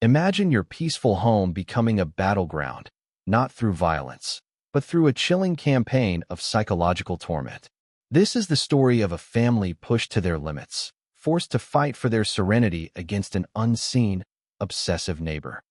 Imagine your peaceful home becoming a battleground, not through violence, but through a chilling campaign of psychological torment. This is the story of a family pushed to their limits, forced to fight for their serenity against an unseen, obsessive neighbor.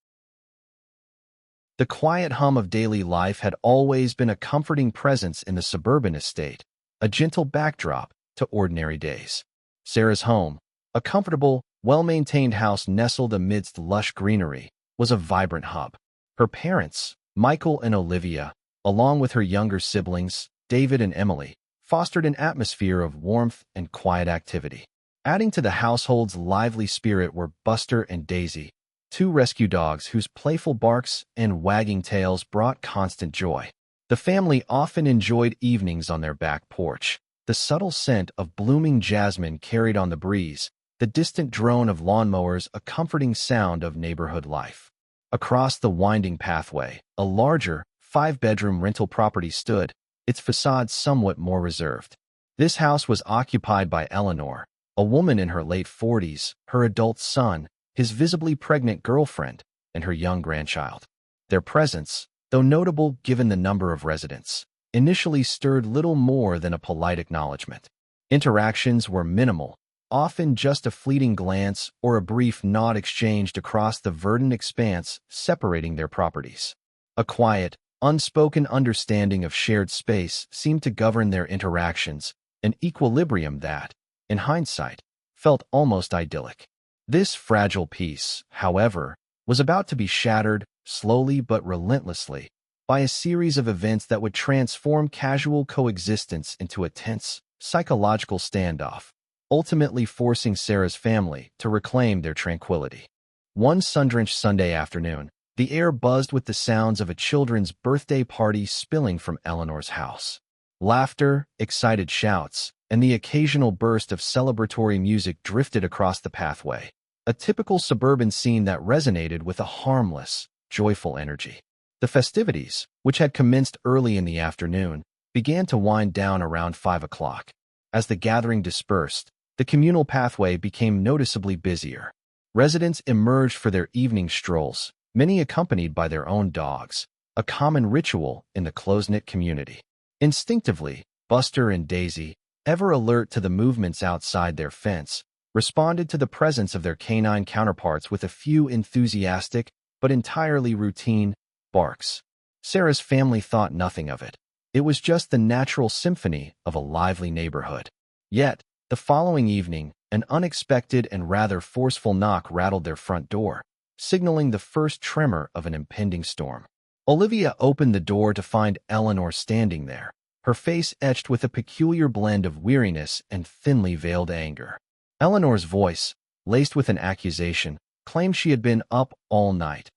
The quiet hum of daily life had always been a comforting presence in the suburban estate, a gentle backdrop to ordinary days. Sarah's home, a comfortable, well-maintained house nestled amidst lush greenery, was a vibrant hub. Her parents, Michael and Olivia, along with her younger siblings, David and Emily, fostered an atmosphere of warmth and quiet activity. Adding to the household's lively spirit were Buster and Daisy, two rescue dogs whose playful barks and wagging tails brought constant joy. The family often enjoyed evenings on their back porch, the subtle scent of blooming jasmine carried on the breeze, the distant drone of lawnmowers a comforting sound of neighborhood life. Across the winding pathway, a larger, 5-bedroom rental property stood, its facade somewhat more reserved. This house was occupied by Eleanor, a woman in her late 40s, her adult son, his visibly pregnant girlfriend, and her young grandchild. Their presence, though notable given the number of residents, initially stirred little more than a polite acknowledgement. Interactions were minimal, often just a fleeting glance or a brief nod exchanged across the verdant expanse separating their properties. A quiet, unspoken understanding of shared space seemed to govern their interactions, an equilibrium that, in hindsight, felt almost idyllic. This fragile peace, however, was about to be shattered, slowly but relentlessly, by a series of events that would transform casual coexistence into a tense, psychological standoff, ultimately forcing Sarah's family to reclaim their tranquility. One sun-drenched Sunday afternoon, the air buzzed with the sounds of a children's birthday party spilling from Eleanor's house. Laughter, excited shouts, and the occasional burst of celebratory music drifted across the pathway, a typical suburban scene that resonated with a harmless, joyful energy. The festivities, which had commenced early in the afternoon, began to wind down around 5 o'clock. As the gathering dispersed, the communal pathway became noticeably busier. Residents emerged for their evening strolls, many accompanied by their own dogs, a common ritual in the close-knit community. Instinctively, Buster and Daisy, ever alert to the movements outside their fence, responded to the presence of their canine counterparts with a few enthusiastic, but entirely routine, barks. Sarah's family thought nothing of it. It was just the natural symphony of a lively neighborhood. Yet, the following evening, an unexpected and rather forceful knock rattled their front door, signaling the first tremor of an impending storm. Olivia opened the door to find Eleanor standing there, her face etched with a peculiar blend of weariness and thinly veiled anger. Eleanor's voice, laced with an accusation, claimed she had been up all night,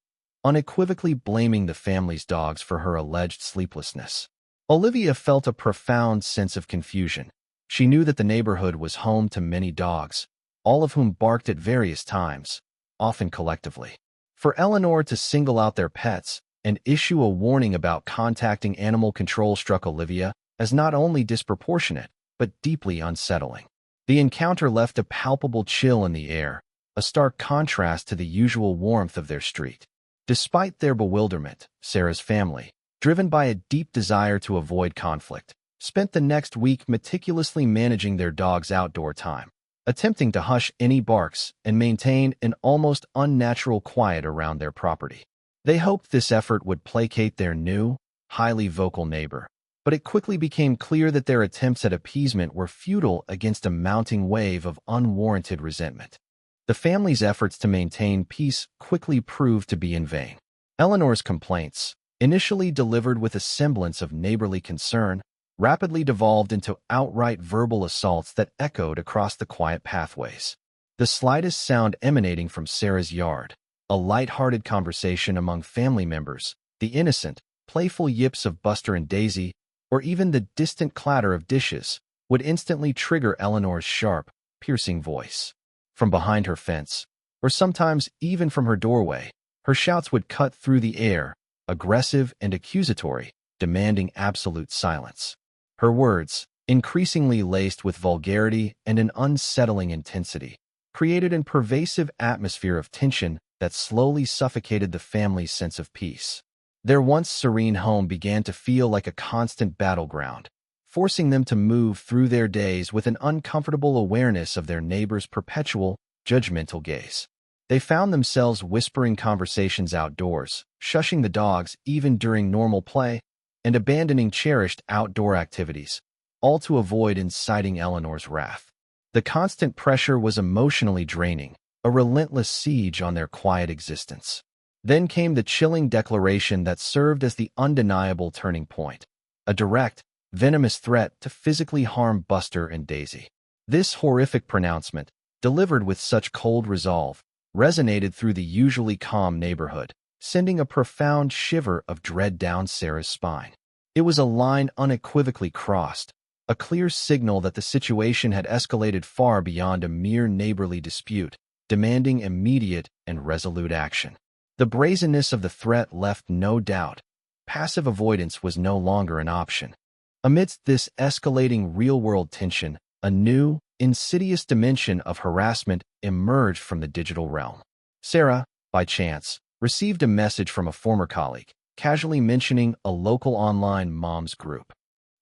unequivocally blaming the family's dogs for her alleged sleeplessness. Olivia felt a profound sense of confusion. She knew that the neighborhood was home to many dogs, all of whom barked at various times, often collectively. For Eleanor to single out their pets and issue a warning about contacting animal control struck Olivia as not only disproportionate, but deeply unsettling. The encounter left a palpable chill in the air, a stark contrast to the usual warmth of their street. Despite their bewilderment, Sarah's family, driven by a deep desire to avoid conflict, spent the next week meticulously managing their dogs' outdoor time, attempting to hush any barks and maintain an almost unnatural quiet around their property. They hoped this effort would placate their new, highly vocal neighbor, but it quickly became clear that their attempts at appeasement were futile against a mounting wave of unwarranted resentment. The family's efforts to maintain peace quickly proved to be in vain. Eleanor's complaints, initially delivered with a semblance of neighborly concern, rapidly devolved into outright verbal assaults that echoed across the quiet pathways. The slightest sound emanating from Sarah's yard, a light-hearted conversation among family members, the innocent, playful yips of Buster and Daisy, or even the distant clatter of dishes, would instantly trigger Eleanor's sharp, piercing voice. From behind her fence, or sometimes even from her doorway, her shouts would cut through the air, aggressive and accusatory, demanding absolute silence. Her words, increasingly laced with vulgarity and an unsettling intensity, created a pervasive atmosphere of tension that slowly suffocated the family's sense of peace. Their once serene home began to feel like a constant battleground, forcing them to move through their days with an uncomfortable awareness of their neighbor's perpetual, judgmental gaze. They found themselves whispering conversations outdoors, shushing the dogs even during normal play, and abandoning cherished outdoor activities, all to avoid inciting Eleanor's wrath. The constant pressure was emotionally draining, a relentless siege on their quiet existence. Then came the chilling declaration that served as the undeniable turning point, a direct, venomous threat to physically harm Buster and Daisy. This horrific pronouncement, delivered with such cold resolve, resonated through the usually calm neighborhood, sending a profound shiver of dread down Sarah's spine. It was a line unequivocally crossed, a clear signal that the situation had escalated far beyond a mere neighborly dispute, demanding immediate and resolute action. The brazenness of the threat left no doubt. Passive avoidance was no longer an option. Amidst this escalating real-world tension, a new, insidious dimension of harassment emerged from the digital realm. Sarah, by chance, received a message from a former colleague, casually mentioning a local online moms group.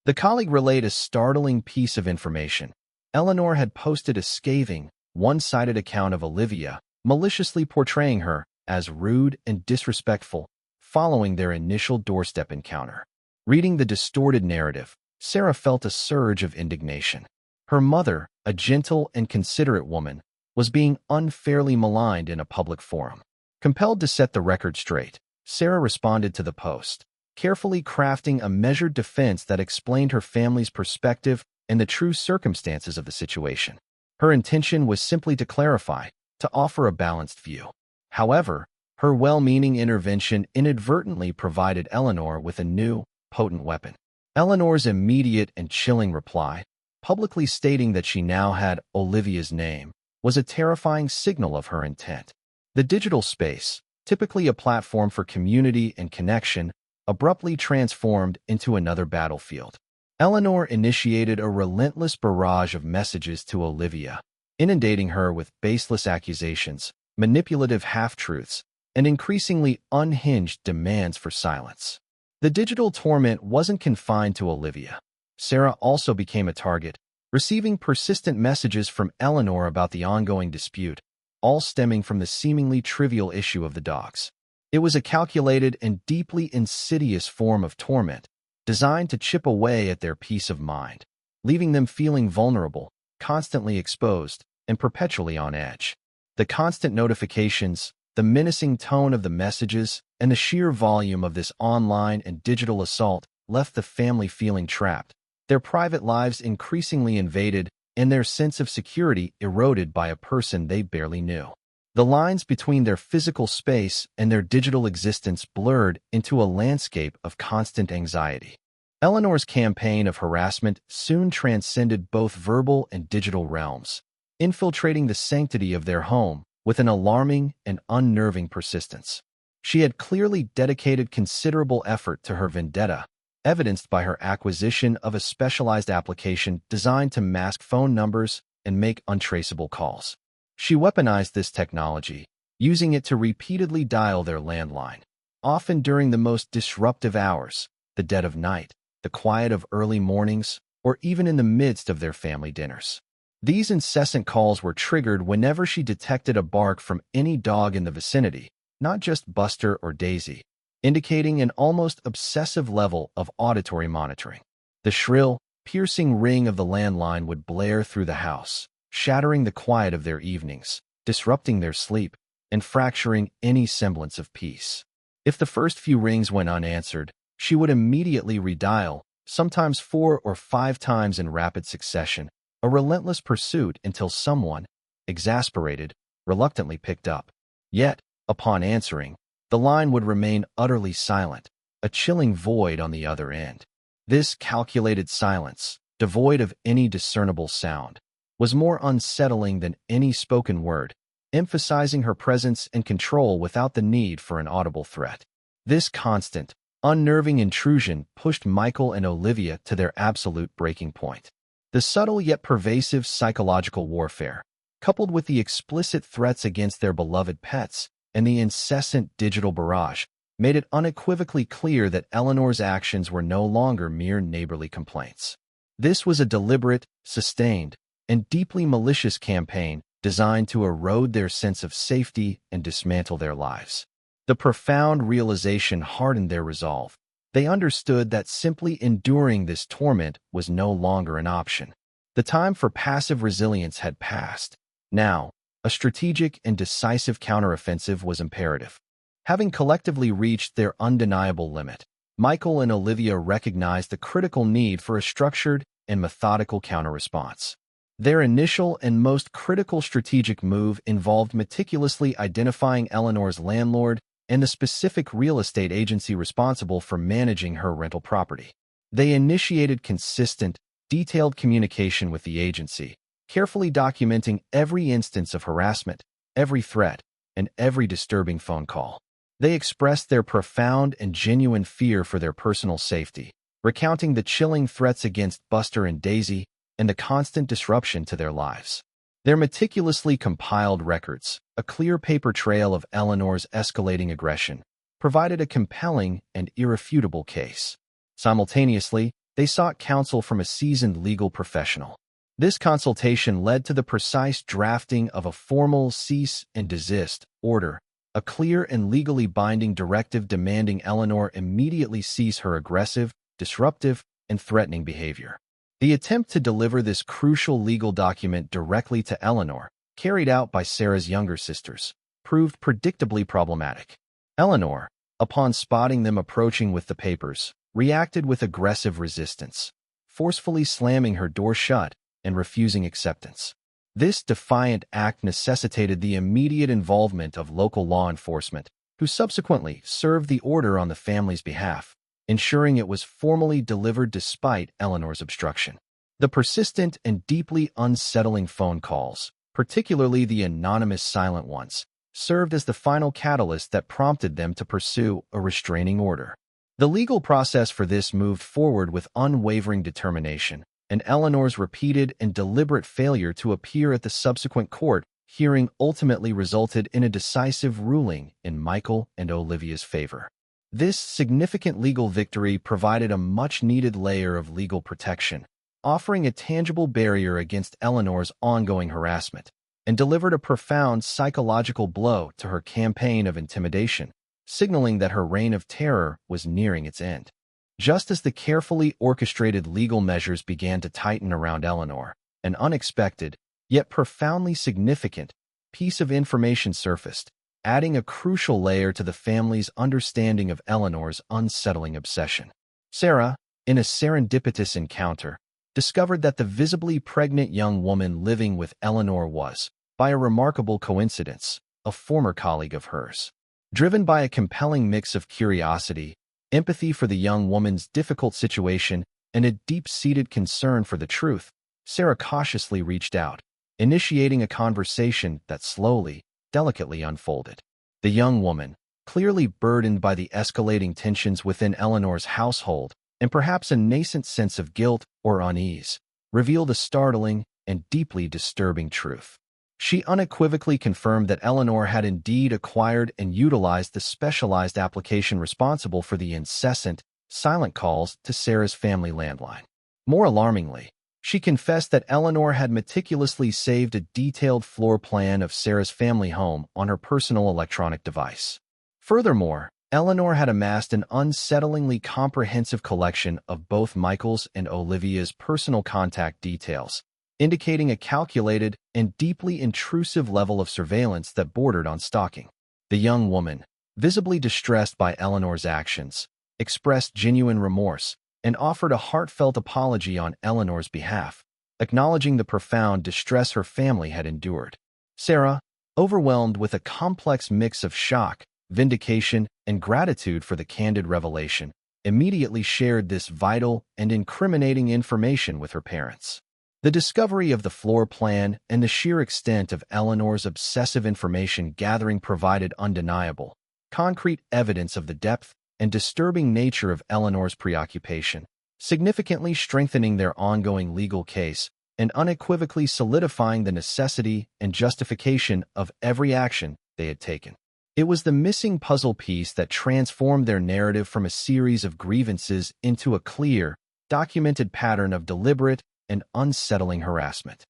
The colleague relayed a startling piece of information. Eleanor had posted a scathing, one-sided account of Olivia, maliciously portraying her as rude and disrespectful following their initial doorstep encounter. Reading the distorted narrative, Sarah felt a surge of indignation. Her mother, a gentle and considerate woman, was being unfairly maligned in a public forum. Compelled to set the record straight, Sarah responded to the post, carefully crafting a measured defense that explained her family's perspective and the true circumstances of the situation. Her intention was simply to clarify, to offer a balanced view. However, her well-meaning intervention inadvertently provided Eleanor with a new, potent weapon. Eleanor's immediate and chilling reply, publicly stating that she now had Olivia's name, was a terrifying signal of her intent. The digital space, typically a platform for community and connection, abruptly transformed into another battlefield. Eleanor initiated a relentless barrage of messages to Olivia, inundating her with baseless accusations, manipulative half-truths, and increasingly unhinged demands for silence. The digital torment wasn't confined to Olivia. Sarah also became a target, receiving persistent messages from Eleanor about the ongoing dispute, all stemming from the seemingly trivial issue of the dogs. It was a calculated and deeply insidious form of torment, designed to chip away at their peace of mind, leaving them feeling vulnerable, constantly exposed, and perpetually on edge. The constant notifications, the menacing tone of the messages, and the sheer volume of this online and digital assault left the family feeling trapped, their private lives increasingly invaded, and their sense of security eroded by a person they barely knew. The lines between their physical space and their digital existence blurred into a landscape of constant anxiety. Eleanor's campaign of harassment soon transcended both verbal and digital realms, infiltrating the sanctity of their home with an alarming and unnerving persistence. She had clearly dedicated considerable effort to her vendetta, evidenced by her acquisition of a specialized application designed to mask phone numbers and make untraceable calls. She weaponized this technology, using it to repeatedly dial their landline, often during the most disruptive hours, the dead of night, the quiet of early mornings, or even in the midst of their family dinners. These incessant calls were triggered whenever she detected a bark from any dog in the vicinity, not just Buster or Daisy, indicating an almost obsessive level of auditory monitoring. The shrill, piercing ring of the landline would blare through the house, shattering the quiet of their evenings, disrupting their sleep, and fracturing any semblance of peace. If the first few rings went unanswered, she would immediately redial, sometimes 4 or 5 times in rapid succession, a relentless pursuit until someone, exasperated, reluctantly picked up. Yet, upon answering, the line would remain utterly silent, a chilling void on the other end. This calculated silence, devoid of any discernible sound, was more unsettling than any spoken word, emphasizing her presence and control without the need for an audible threat. This constant, unnerving intrusion pushed Michael and Olivia to their absolute breaking point. The subtle yet pervasive psychological warfare, coupled with the explicit threats against their beloved pets, and the incessant digital barrage made it unequivocally clear that Eleanor's actions were no longer mere neighborly complaints. This was a deliberate, sustained, and deeply malicious campaign designed to erode their sense of safety and dismantle their lives. The profound realization hardened their resolve. They understood that simply enduring this torment was no longer an option. The time for passive resilience had passed. Now, a strategic and decisive counteroffensive was imperative. Having collectively reached their undeniable limit, Michael and Olivia recognized the critical need for a structured and methodical counterresponse. Their initial and most critical strategic move involved meticulously identifying Eleanor's landlord and the specific real estate agency responsible for managing her rental property. They initiated consistent, detailed communication with the agency, carefully documenting every instance of harassment, every threat, and every disturbing phone call. They expressed their profound and genuine fear for their personal safety, recounting the chilling threats against Buster and Daisy and the constant disruption to their lives. Their meticulously compiled records, a clear paper trail of Eleanor's escalating aggression, provided a compelling and irrefutable case. Simultaneously, they sought counsel from a seasoned legal professional. This consultation led to the precise drafting of a formal cease and desist order, a clear and legally binding directive demanding Eleanor immediately cease her aggressive, disruptive, and threatening behavior. The attempt to deliver this crucial legal document directly to Eleanor, carried out by Sarah's younger sisters, proved predictably problematic. Eleanor, upon spotting them approaching with the papers, reacted with aggressive resistance, forcefully slamming her door shut and refusing acceptance. This defiant act necessitated the immediate involvement of local law enforcement, who subsequently served the order on the family's behalf, ensuring it was formally delivered despite Eleanor's obstruction. The persistent and deeply unsettling phone calls, particularly the anonymous silent ones, served as the final catalyst that prompted them to pursue a restraining order. The legal process for this moved forward with unwavering determination, and Eleanor's repeated and deliberate failure to appear at the subsequent court hearing ultimately resulted in a decisive ruling in Michael and Olivia's favor. This significant legal victory provided a much-needed layer of legal protection, offering a tangible barrier against Eleanor's ongoing harassment, and delivered a profound psychological blow to her campaign of intimidation, signaling that her reign of terror was nearing its end. Just as the carefully orchestrated legal measures began to tighten around Eleanor, an unexpected, yet profoundly significant, piece of information surfaced, adding a crucial layer to the family's understanding of Eleanor's unsettling obsession. Sarah, in a serendipitous encounter, discovered that the visibly pregnant young woman living with Eleanor was, by a remarkable coincidence, a former colleague of hers. Driven by a compelling mix of curiosity, empathy for the young woman's difficult situation, and a deep-seated concern for the truth, Sarah cautiously reached out, initiating a conversation that slowly, delicately unfolded. The young woman, clearly burdened by the escalating tensions within Eleanor's household and perhaps a nascent sense of guilt or unease, revealed a startling and deeply disturbing truth. She unequivocally confirmed that Eleanor had indeed acquired and utilized the specialized application responsible for the incessant, silent calls to Sarah's family landline. More alarmingly, she confessed that Eleanor had meticulously saved a detailed floor plan of Sarah's family home on her personal electronic device. Furthermore, Eleanor had amassed an unsettlingly comprehensive collection of both Michael's and Olivia's personal contact details, indicating a calculated and deeply intrusive level of surveillance that bordered on stalking. The young woman, visibly distressed by Eleanor's actions, expressed genuine remorse and offered a heartfelt apology on Eleanor's behalf, acknowledging the profound distress her family had endured. Sarah, overwhelmed with a complex mix of shock, vindication, and gratitude for the candid revelation, immediately shared this vital and incriminating information with her parents. The discovery of the floor plan and the sheer extent of Eleanor's obsessive information gathering provided undeniable, concrete evidence of the depth and disturbing nature of Eleanor's preoccupation, significantly strengthening their ongoing legal case and unequivocally solidifying the necessity and justification of every action they had taken. It was the missing puzzle piece that transformed their narrative from a series of grievances into a clear, documented pattern of deliberate and unsettling harassment.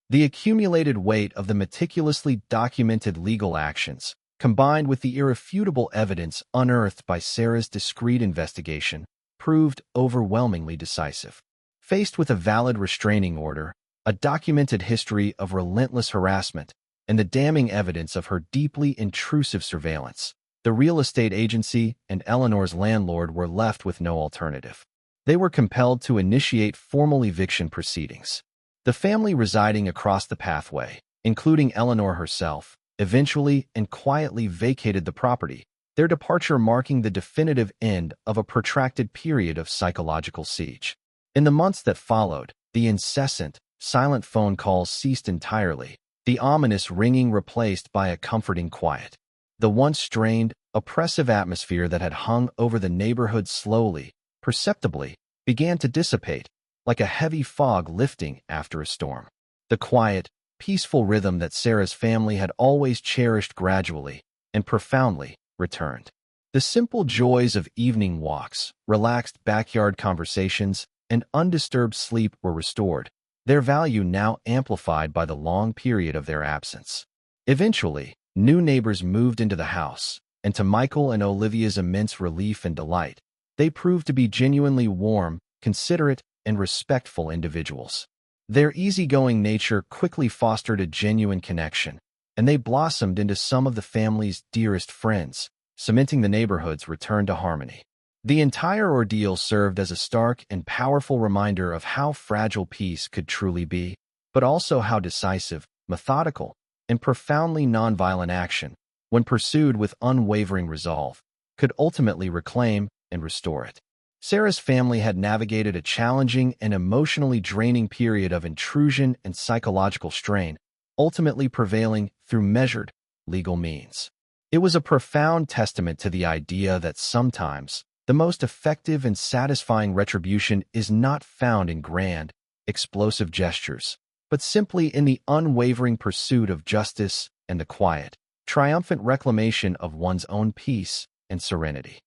The accumulated weight of the meticulously documented legal actions, combined with the irrefutable evidence unearthed by Sarah's discreet investigation, proved overwhelmingly decisive. Faced with a valid restraining order, a documented history of relentless harassment, and the damning evidence of her deeply intrusive surveillance, the real estate agency and Eleanor's landlord were left with no alternative. They were compelled to initiate formal eviction proceedings. The family residing across the pathway, including Eleanor herself, eventually and quietly vacated the property, their departure marking the definitive end of a protracted period of psychological siege. In the months that followed, the incessant, silent phone calls ceased entirely, the ominous ringing replaced by a comforting quiet. The once strained, oppressive atmosphere that had hung over the neighborhood slowly, perceptibly, began to dissipate, like a heavy fog lifting after a storm. The quiet, peaceful rhythm that Sarah's family had always cherished gradually and profoundly returned. The simple joys of evening walks, relaxed backyard conversations, and undisturbed sleep were restored, their value now amplified by the long period of their absence. Eventually, new neighbors moved into the house, and to Michael and Olivia's immense relief and delight, they proved to be genuinely warm, considerate, and respectful individuals. Their easygoing nature quickly fostered a genuine connection, and they blossomed into some of the family's dearest friends, cementing the neighborhood's return to harmony. The entire ordeal served as a stark and powerful reminder of how fragile peace could truly be, but also how decisive, methodical, and profoundly nonviolent action, when pursued with unwavering resolve, could ultimately reclaim and restore it. Sarah's family had navigated a challenging and emotionally draining period of intrusion and psychological strain, ultimately prevailing through measured, legal means. It was a profound testament to the idea that sometimes the most effective and satisfying retribution is not found in grand, explosive gestures, but simply in the unwavering pursuit of justice and the quiet, triumphant reclamation of one's own peace and serenity.